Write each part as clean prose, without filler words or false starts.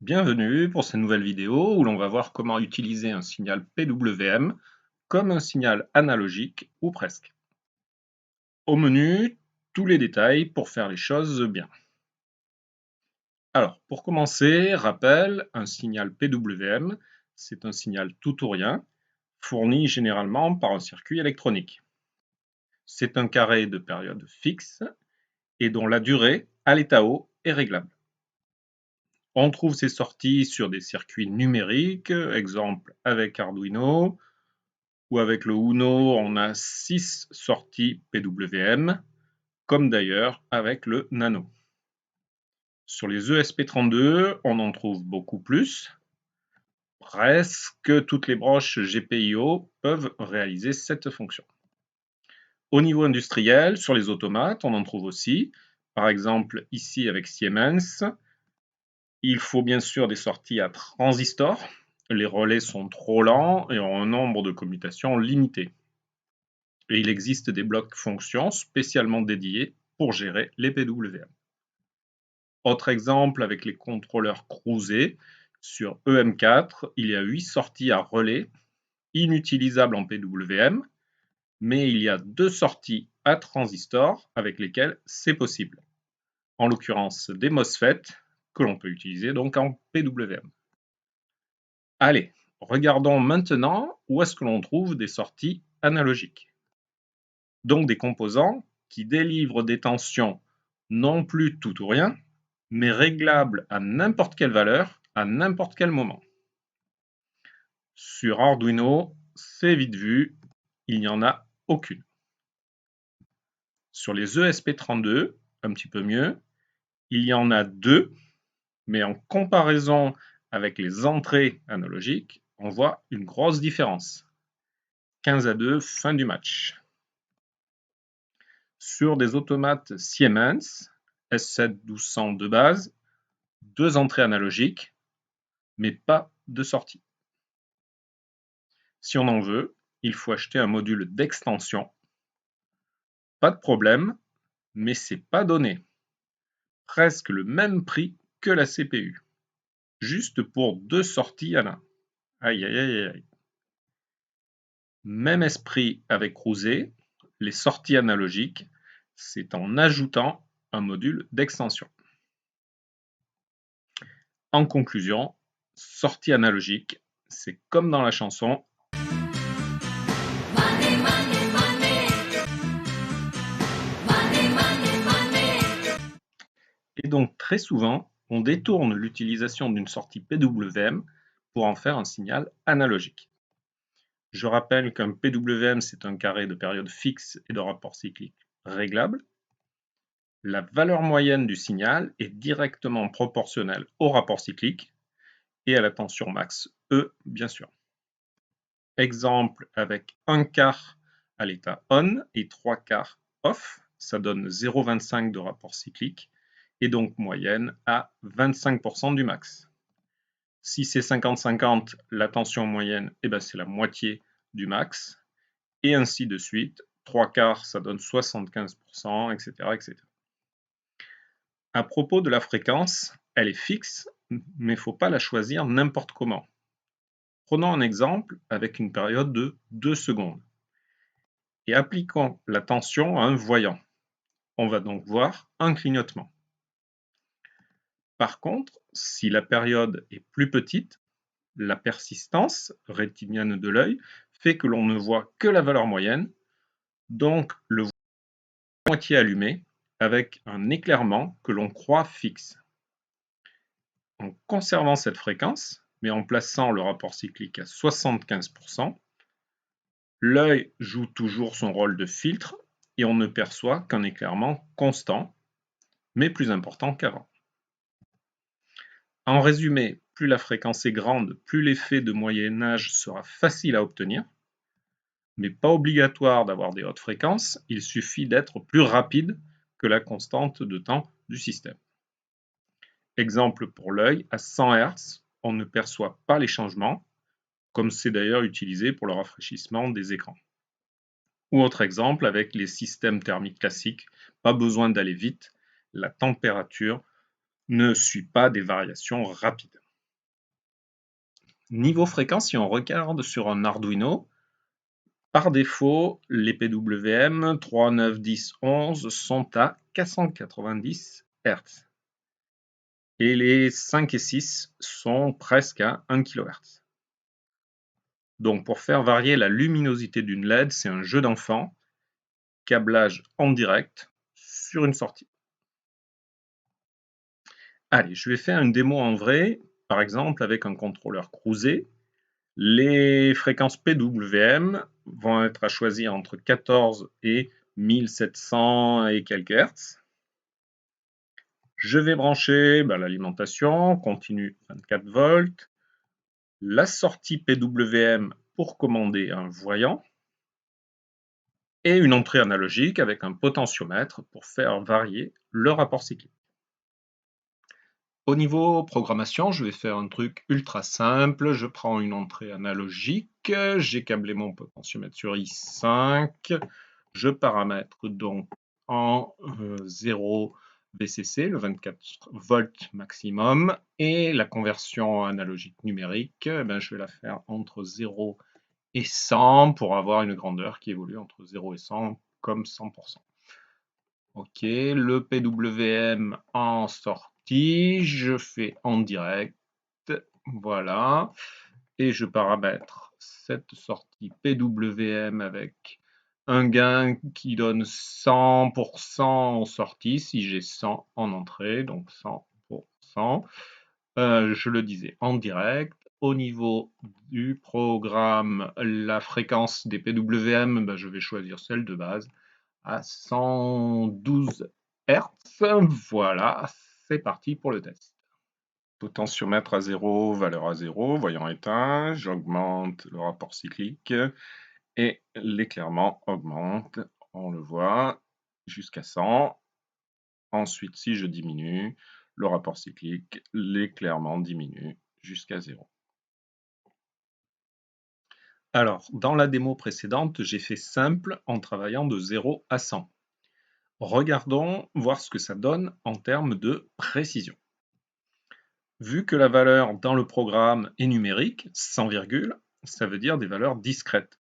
Bienvenue pour cette nouvelle vidéo où l'on va voir comment utiliser un signal PWM comme un signal analogique ou presque. Au menu, tous les détails pour faire les choses bien. Alors, pour commencer, rappel, un signal PWM, c'est un signal tout ou rien, fourni généralement par un circuit électronique. C'est un carré de période fixe et dont la durée, à l'état haut, est réglable. On trouve ces sorties sur des circuits numériques, exemple avec Arduino, ou avec le Uno, on a 6 sorties PWM, comme d'ailleurs avec le Nano. Sur les ESP32, on en trouve beaucoup plus. Presque toutes les broches GPIO peuvent réaliser cette fonction. Au niveau industriel, sur les automates, on en trouve aussi. Par exemple, ici avec Siemens, il faut bien sûr des sorties à transistors. Les relais sont trop lents et ont un nombre de commutations limité. Et il existe des blocs fonctions spécialement dédiés pour gérer les PWM. Autre exemple avec les contrôleurs Cruze, sur EM4, il y a 8 sorties à relais inutilisables en PWM, mais il y a 2 sorties à transistors avec lesquelles c'est possible. En l'occurrence des MOSFET, que l'on peut utiliser donc en PWM. Allez, regardons maintenant où est-ce que l'on trouve des sorties analogiques. Donc des composants qui délivrent des tensions non plus tout ou rien, mais réglables à n'importe quelle valeur, à n'importe quel moment. Sur Arduino, c'est vite vu, il n'y en a aucune. Sur les ESP32, un petit peu mieux, il y en a 2, mais en comparaison avec les entrées analogiques, on voit une grosse différence. 15-2, fin du match. Sur des automates Siemens, S7-1200 de base, 2 entrées analogiques, mais pas de sortie. Si on en veut, il faut acheter un module d'extension. Pas de problème, mais c'est pas donné. Presque le même prix que la CPU. Juste pour 2 sorties à l'un. Aïe aïe aïe aïe. Même esprit avec Cruze, les sorties analogiques, c'est en ajoutant un module d'extension. En conclusion, sortie analogique, c'est comme dans la chanson. Money, money, money. Money, money, money. Et donc très souvent, on détourne l'utilisation d'une sortie PWM pour en faire un signal analogique. Je rappelle qu'un PWM, c'est un carré de période fixe et de rapport cyclique réglable. La valeur moyenne du signal est directement proportionnelle au rapport cyclique et à la tension max E, bien sûr. Exemple avec 1/4 à l'état on et 3/4 off, ça donne 0,25 de rapport cyclique et donc moyenne à 25% du max. Si c'est 50-50, la tension moyenne, c'est la moitié du max, et ainsi de suite. 3/4, ça donne 75%, etc., etc. À propos de la fréquence, elle est fixe, mais il ne faut pas la choisir n'importe comment. Prenons un exemple avec une période de 2 secondes et appliquons la tension à un voyant. On va donc voir un clignotement. Par contre, si la période est plus petite, la persistance rétinienne de l'œil fait que l'on ne voit que la valeur moyenne, donc le voyant est à moitié allumé avec un éclairement que l'on croit fixe. En conservant cette fréquence, mais en plaçant le rapport cyclique à 75%, l'œil joue toujours son rôle de filtre et on ne perçoit qu'un éclairement constant, mais plus important qu'avant. En résumé, plus la fréquence est grande, plus l'effet de moyen-âge sera facile à obtenir, mais pas obligatoire d'avoir des hautes fréquences, il suffit d'être plus rapide que la constante de temps du système. Exemple pour l'œil, à 100 Hz, on ne perçoit pas les changements, comme c'est d'ailleurs utilisé pour le rafraîchissement des écrans. Ou autre exemple avec les systèmes thermiques classiques, pas besoin d'aller vite, la température ne suit pas des variations rapides. Niveau fréquence, si on regarde sur un Arduino, par défaut, les PWM 3, 9, 10, 11 sont à 490 Hz. Et les 5 et 6 sont presque à 1 kHz. Donc pour faire varier la luminosité d'une LED, c'est un jeu d'enfant, câblage en direct sur une sortie. Allez, je vais faire une démo en vrai, par exemple avec un contrôleur Cruze. Les fréquences PWM vont être à choisir entre 14 et 1700 et quelques Hertz. Je vais brancher l'alimentation, continue 24 volts, la sortie PWM pour commander un voyant, et une entrée analogique avec un potentiomètre pour faire varier le rapport cyclique. Au niveau programmation, je vais faire un truc ultra simple. Je prends une entrée analogique, j'ai câblé mon potentiomètre sur I5, je paramètre donc en 0 VCC, le 24 volts maximum, et la conversion analogique numérique, je vais la faire entre 0 et 100 pour avoir une grandeur qui évolue entre 0 et 100 comme 100%. Ok, le PWM en sortie, je fais en direct, voilà, et je paramètre cette sortie PWM avec un gain qui donne 100% en sortie, si j'ai 100 en entrée, donc 100%. Je le disais en direct. Au niveau du programme, la fréquence des PWM, je vais choisir celle de base à 112 Hz. Voilà, c'est parti pour le test. Potentiomètre à 0, valeur à 0, voyant éteint, j'augmente le rapport cyclique et l'éclairement augmente, on le voit, jusqu'à 100. Ensuite, si je diminue le rapport cyclique, l'éclairement diminue jusqu'à 0. Alors, dans la démo précédente, j'ai fait simple en travaillant de 0 à 100. Regardons voir ce que ça donne en termes de précision. Vu que la valeur dans le programme est numérique, sans virgule, ça veut dire des valeurs discrètes,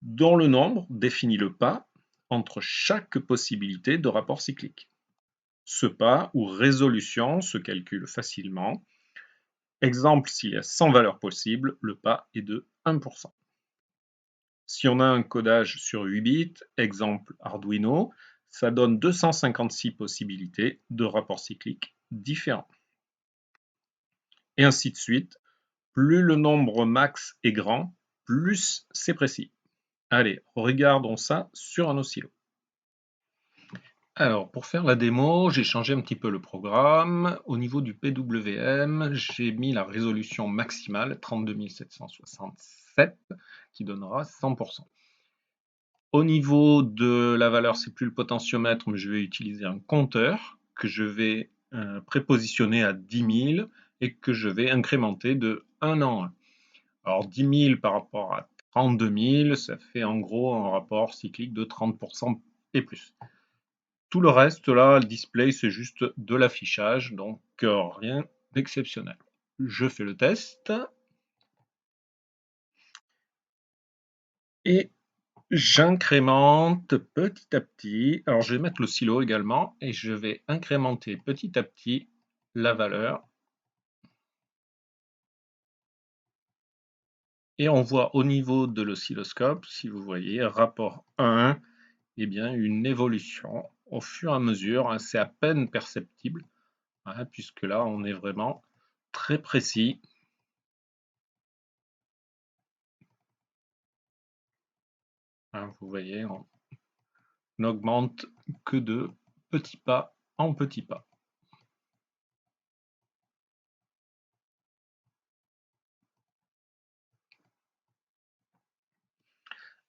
dont le nombre définit le pas entre chaque possibilité de rapport cyclique. Ce pas ou résolution se calcule facilement. Exemple, s'il y a 100 valeurs possibles, le pas est de 1%. Si on a un codage sur 8 bits, exemple Arduino, ça donne 256 possibilités de rapports cycliques différents. Et ainsi de suite. Plus le nombre max est grand, plus c'est précis. Allez, regardons ça sur un oscillo. Alors, pour faire la démo, j'ai changé un petit peu le programme. Au niveau du PWM, j'ai mis la résolution maximale, 32767, qui donnera 100%. Au niveau de la valeur, c'est plus le potentiomètre, mais je vais utiliser un compteur que je vais prépositionner à 10 000 et que je vais incrémenter de 1 en 1. Alors 10 000 par rapport à 32 000, ça fait en gros un rapport cyclique de 30% et plus. Tout le reste là, le display, c'est juste de l'affichage, donc rien d'exceptionnel. Je fais le test. Et j'incrémente petit à petit. Alors je vais mettre le silo également et je vais incrémenter petit à petit la valeur. Et on voit au niveau de l'oscilloscope, si vous voyez, rapport 1, eh bien, une évolution au fur et à mesure. Hein, c'est à peine perceptible, hein, puisque là, on est vraiment très précis. Hein, vous voyez, on n'augmente que de petits pas en petits pas.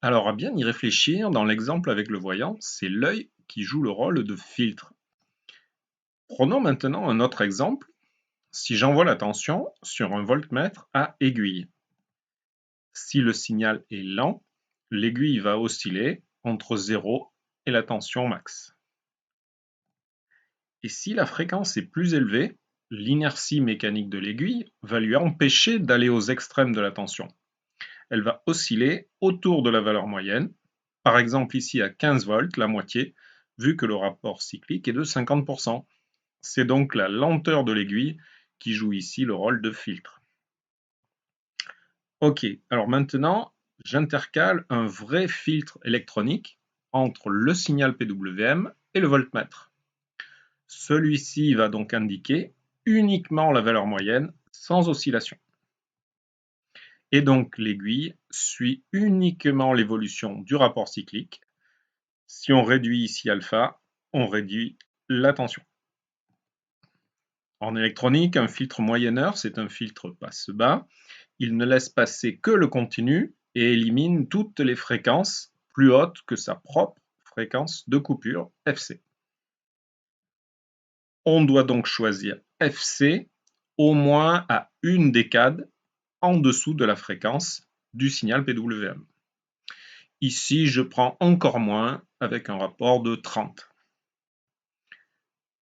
Alors, à bien y réfléchir, dans l'exemple avec le voyant, c'est l'œil qui joue le rôle de filtre. Prenons maintenant un autre exemple. Si j'envoie la tension sur un voltmètre à aiguille, si le signal est lent, l'aiguille va osciller entre 0 et la tension max. Et si la fréquence est plus élevée, l'inertie mécanique de l'aiguille va lui empêcher d'aller aux extrêmes de la tension. Elle va osciller autour de la valeur moyenne, par exemple ici à 15 volts, la moitié, vu que le rapport cyclique est de 50%. C'est donc la lenteur de l'aiguille qui joue ici le rôle de filtre. Ok, alors maintenant, j'intercale un vrai filtre électronique entre le signal PWM et le voltmètre. Celui-ci va donc indiquer uniquement la valeur moyenne sans oscillation. Et donc l'aiguille suit uniquement l'évolution du rapport cyclique. Si on réduit ici alpha, on réduit la tension. En électronique, un filtre moyenneur, c'est un filtre passe-bas. Il ne laisse passer que le continu et élimine toutes les fréquences plus hautes que sa propre fréquence de coupure Fc. On doit donc choisir Fc au moins à une décade en dessous de la fréquence du signal PWM. Ici, je prends encore moins avec un rapport de 30.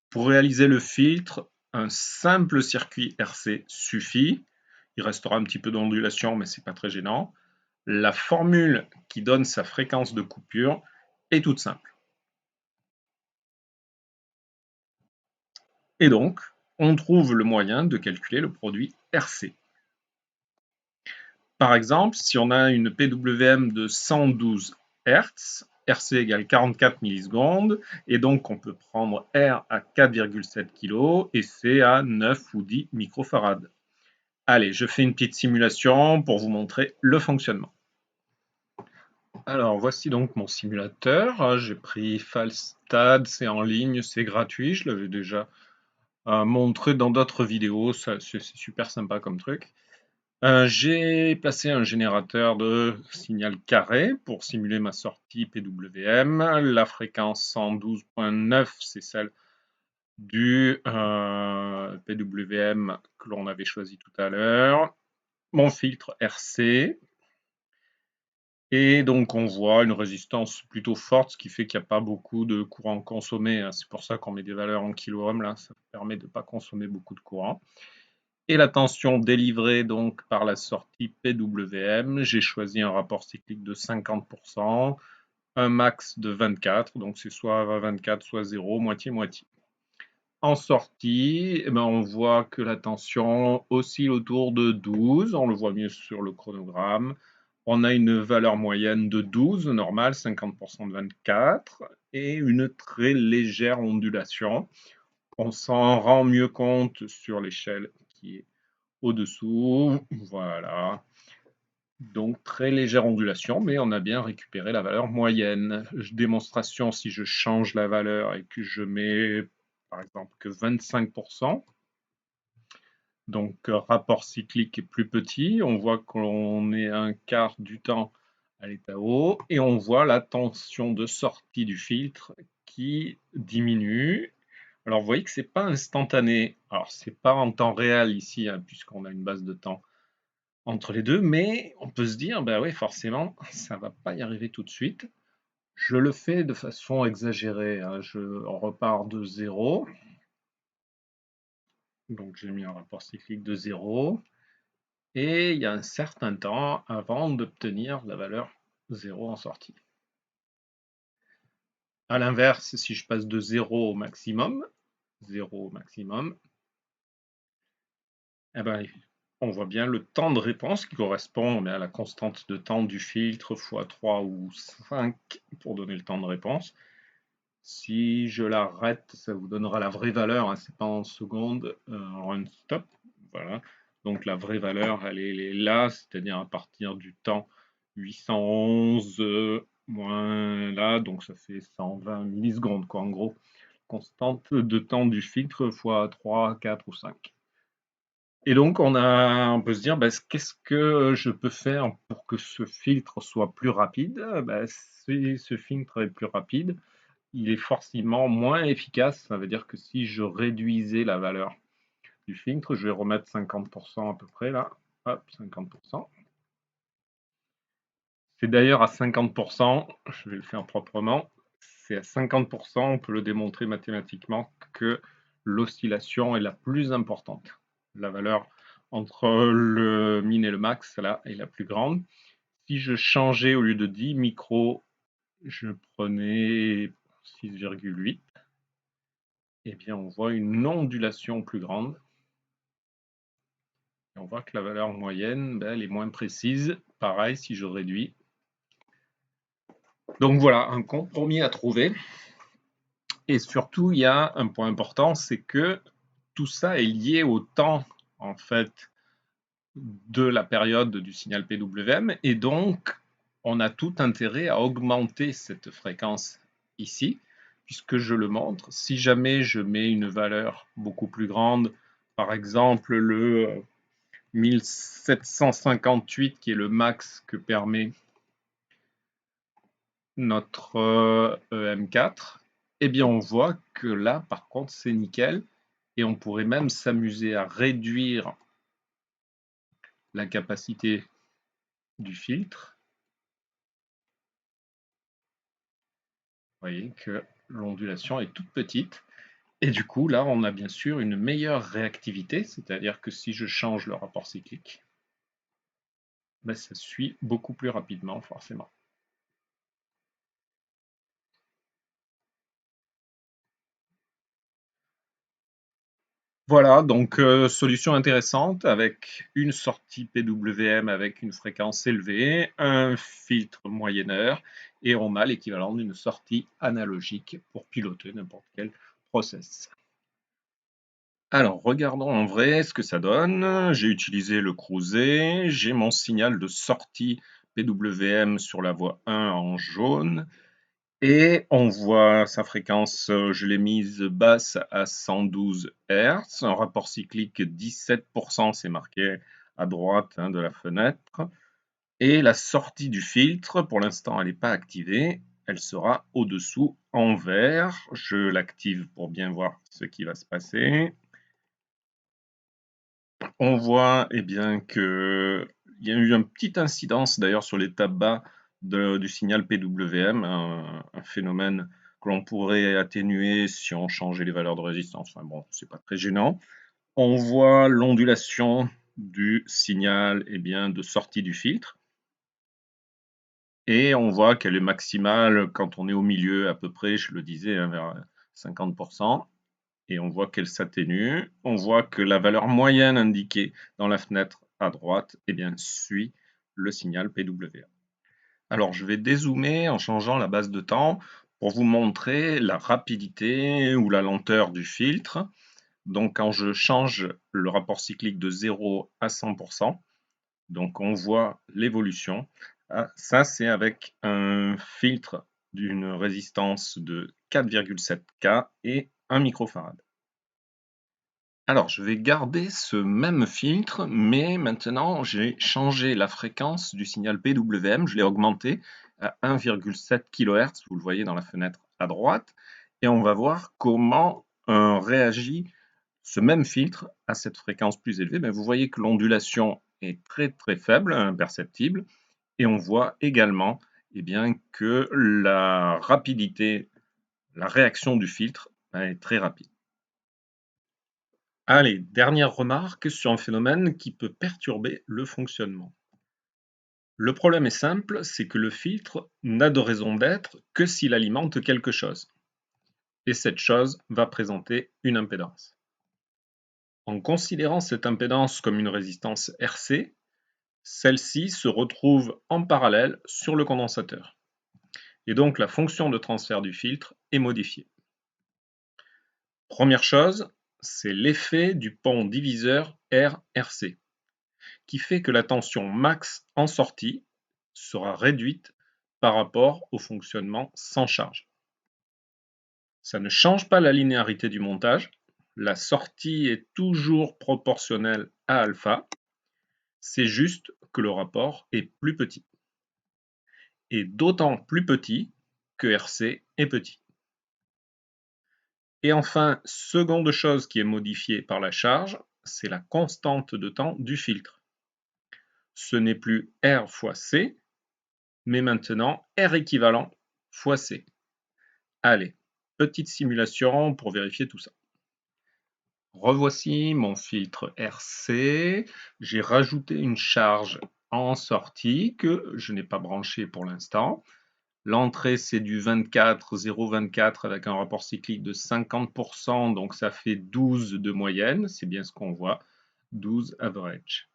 Pour réaliser le filtre, un simple circuit RC suffit. Il restera un petit peu d'ondulation, mais ce n'est pas très gênant. La formule qui donne sa fréquence de coupure est toute simple. Et donc, on trouve le moyen de calculer le produit RC. Par exemple, si on a une PWM de 112 Hz, RC égale 44 millisecondes, et donc on peut prendre R à 4,7 kg et C à 9 ou 10 microfarads. Allez, je fais une petite simulation pour vous montrer le fonctionnement. Alors, voici donc mon simulateur. J'ai pris Falstad, c'est en ligne, c'est gratuit. Je l'avais déjà montré dans d'autres vidéos. C'est super sympa comme truc. J'ai placé un générateur de signal carré pour simuler ma sortie PWM. La fréquence 112.9, c'est celle du PWM que l'on avait choisi tout à l'heure. Mon filtre RC. Et donc on voit une résistance plutôt forte, ce qui fait qu'il n'y a pas beaucoup de courant consommé, hein. C'est pour ça qu'on met des valeurs en kilo-ohm, là, ça permet de ne pas consommer beaucoup de courant. Et la tension délivrée donc par la sortie PWM, j'ai choisi un rapport cyclique de 50%, un max de 24, donc c'est soit 24, soit 0, moitié-moitié. En sortie, eh ben, on voit que la tension oscille autour de 12, on le voit mieux sur le chronogramme. On a une valeur moyenne de 12, normale, 50% de 24, et une très légère ondulation. On s'en rend mieux compte sur l'échelle qui est au-dessous. Voilà. Donc très légère ondulation, mais on a bien récupéré la valeur moyenne. Démonstration, si je change la valeur et que je mets par exemple que 25%, donc rapport cyclique est plus petit, on voit qu'on est un quart du temps à l'état haut, et on voit la tension de sortie du filtre qui diminue. Alors vous voyez que ce n'est pas instantané, alors ce n'est pas en temps réel ici, hein, puisqu'on a une base de temps entre les deux, mais on peut se dire, bah oui, forcément, ça ne va pas y arriver tout de suite. Je le fais de façon exagérée, hein. Je repars de 0. Donc j'ai mis un rapport cyclique de 0. Et il y a un certain temps avant d'obtenir la valeur 0 en sortie. A l'inverse, si je passe de 0 au maximum, 0 au maximum, eh ben, on voit bien le temps de réponse qui correspond à la constante de temps du filtre fois 3 ou 5 pour donner le temps de réponse. Si je l'arrête, ça vous donnera la vraie valeur, hein, c'est pas en secondes, run stop. Voilà. Donc la vraie valeur, elle est là, c'est-à-dire à partir du temps 811 moins là, donc ça fait 120 millisecondes, quoi, en gros. Constante de temps du filtre fois 3, 4 ou 5. Et donc, on peut se dire, bah, qu'est-ce que je peux faire pour que ce filtre soit plus rapide? Bah, si ce filtre est plus rapide, il est forcément moins efficace. Ça veut dire que si je réduisais la valeur du filtre, je vais remettre 50% à peu près là. Hop, 50%. C'est d'ailleurs à 50%, je vais le faire proprement, c'est à 50%, on peut le démontrer mathématiquement, que l'oscillation est la plus importante. La valeur entre le min et le max, là, est la plus grande. Si je changeais, au lieu de 10 micros, je prenais 6,8, eh bien on voit une ondulation plus grande. Et on voit que la valeur moyenne, elle est moins précise. Pareil, si je réduis. Donc voilà, un compromis à trouver. Et surtout, il y a un point important, c'est que tout ça est lié au temps, en fait, de la période du signal PWM. Et donc, on a tout intérêt à augmenter cette fréquence ici, puisque je le montre. Si jamais je mets une valeur beaucoup plus grande, par exemple le 1758, qui est le max que permet notre EM4, eh bien on voit que là, par contre, c'est nickel. Et on pourrait même s'amuser à réduire la capacité du filtre. Vous voyez que l'ondulation est toute petite. Et du coup, là, on a bien sûr une meilleure réactivité, c'est-à-dire que si je change le rapport cyclique, ça suit beaucoup plus rapidement, forcément. Voilà, donc solution intéressante avec une sortie PWM avec une fréquence élevée, un filtre moyenneur, et on a l'équivalent d'une sortie analogique pour piloter n'importe quel process. Alors, regardons en vrai ce que ça donne. J'ai utilisé le cruiser, j'ai mon signal de sortie PWM sur la voie 1 en jaune, et on voit sa fréquence, je l'ai mise basse à 112 Hz, un rapport cyclique 17%, c'est marqué à droite de la fenêtre. Et la sortie du filtre, pour l'instant, elle n'est pas activée, elle sera au-dessous en vert. Je l'active pour bien voir ce qui va se passer. On voit bien qu'il y a eu une petite incidence d'ailleurs sur les tabacs du signal PWM, un phénomène que l'on pourrait atténuer si on changeait les valeurs de résistance. Enfin bon, c'est pas très gênant. On voit l'ondulation du signal de sortie du filtre. Et on voit qu'elle est maximale quand on est au milieu à peu près, je le disais, vers 50%. Et on voit qu'elle s'atténue. On voit que la valeur moyenne indiquée dans la fenêtre à droite suit le signal PWM. Alors je vais dézoomer en changeant la base de temps pour vous montrer la rapidité ou la lenteur du filtre. Donc quand je change le rapport cyclique de 0 à 100%, donc on voit l'évolution. Ça c'est avec un filtre d'une résistance de 4,7 K et 1 microfarad. Alors, je vais garder ce même filtre, mais maintenant j'ai changé la fréquence du signal PWM, je l'ai augmenté à 1,7 kHz, vous le voyez dans la fenêtre à droite, et on va voir comment réagit ce même filtre à cette fréquence plus élevée. Vous voyez que l'ondulation est très très faible, imperceptible, et on voit également que la rapidité, la réaction du filtre est très rapide. Allez, dernière remarque sur un phénomène qui peut perturber le fonctionnement. Le problème est simple, c'est que le filtre n'a de raison d'être que s'il alimente quelque chose. Et cette chose va présenter une impédance. En considérant cette impédance comme une résistance RC, celle-ci se retrouve en parallèle sur le condensateur. Et donc la fonction de transfert du filtre est modifiée. Première chose, c'est l'effet du pont diviseur RRC, qui fait que la tension max en sortie sera réduite par rapport au fonctionnement sans charge. Ça ne change pas la linéarité du montage, la sortie est toujours proportionnelle à alpha, c'est juste que le rapport est plus petit. Et d'autant plus petit que RC est petit. Et enfin, seconde chose qui est modifiée par la charge, c'est la constante de temps du filtre. Ce n'est plus R fois C, mais maintenant R équivalent fois C. Allez, petite simulation pour vérifier tout ça. Revoici mon filtre RC. J'ai rajouté une charge en sortie que je n'ai pas branchée pour l'instant. L'entrée, c'est du 24, 0,24 avec un rapport cyclique de 50%, donc ça fait 12 de moyenne, c'est bien ce qu'on voit, 12 average.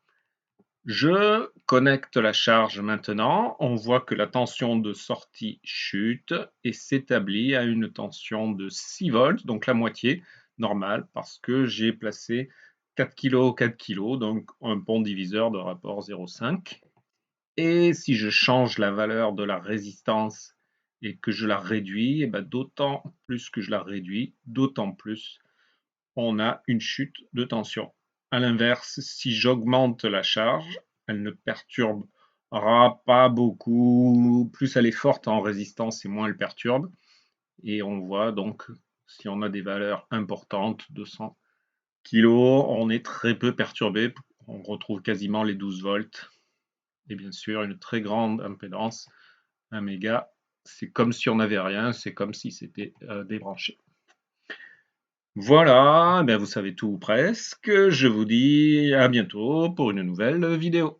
Je connecte la charge maintenant, on voit que la tension de sortie chute et s'établit à une tension de 6 volts, donc la moitié, normale, parce que j'ai placé 4 kg, 4 kg, donc un bon diviseur de rapport 0,5. Et si je change la valeur de la résistance et que je la réduis, et ben d'autant plus que je la réduis, d'autant plus on a une chute de tension. À l'inverse, si j'augmente la charge, elle ne perturbera pas beaucoup. Plus elle est forte en résistance et moins elle perturbe. Et on voit donc, si on a des valeurs importantes, 200 kg, on est très peu perturbé. On retrouve quasiment les 12 volts. Et bien sûr, une très grande impédance, 1 méga. C'est comme si on n'avait rien, c'est comme si c'était débranché. Voilà, eh bien vous savez tout ou presque. Je vous dis à bientôt pour une nouvelle vidéo.